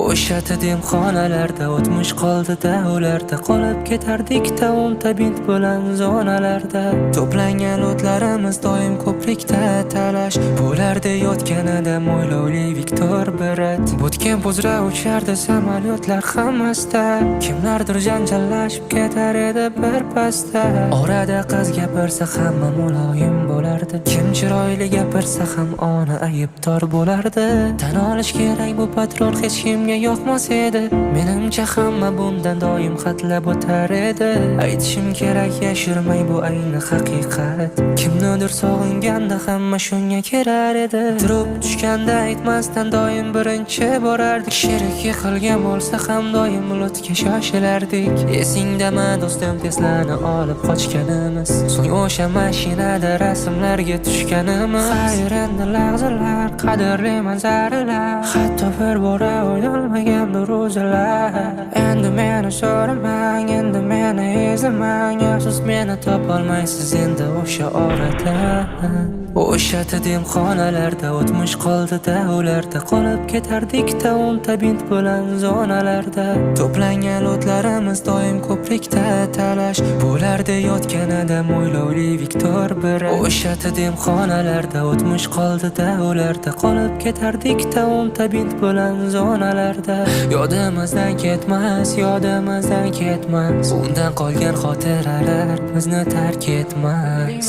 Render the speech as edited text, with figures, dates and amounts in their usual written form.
O'sha xonalarda o'tmish qoldi-da, ularda qolib ketardik ta'unta bint bilan zonalarda. To'plangan o'tlarimiz doim ko'prikda talash, bo'larda yotganida mo'ylovli Viktor Berat. Butgan uzra uchardi samolyotlar hammasda, kimlardir janjallashib ketar edi birpasda. Orada qiz gapirsa hamma muloyim bo'lardi, kim chiroyli gapirsa ham ona aybdor bo'lardi. Tan olish kerak, bu patrul hech kimga yoqmas edi. Menimcha hamma bundan doim xatlab o'tar edi. Aytishim kerak, yashirmay, bu ayni haqiqat. Kimnidir sog'inganda hamma shunga kerar edi. Turib tushganda aytmasdan doim birinchi borardik. Sherik yiqilgan bo'lsa ham doim lutga shoshilardik. Esingdami do'stim, Tesla'ni olib qochganimiz, so'ng o'sha mashinada rasmlarga tushganimiz. Xayr, endi lahzalar, qadrli manzaralar, hatto bir bora o'ylolmagan ro'zalar. Endi meni so'ramang, endi meni izlamang, afsus meni topolmaysiz endi o'sha orada. O'sha xonalarda o'tmish qoldi-da, ularda qolib ketardik ta'unta bint bilan zonalarda. To'plangan o'tlarimiz doim ko'prikda talash, bo'larda yotganida mo'ylovli Viktor Berat. O'sha xonalarda o'tmish qoldi-da, ularda qolib ketardik ta'unta bint bilan zonalarda. Yodimizdan ketmas, yodimizdan ketmas, undan qolgan xotiralar bizni tark etmas.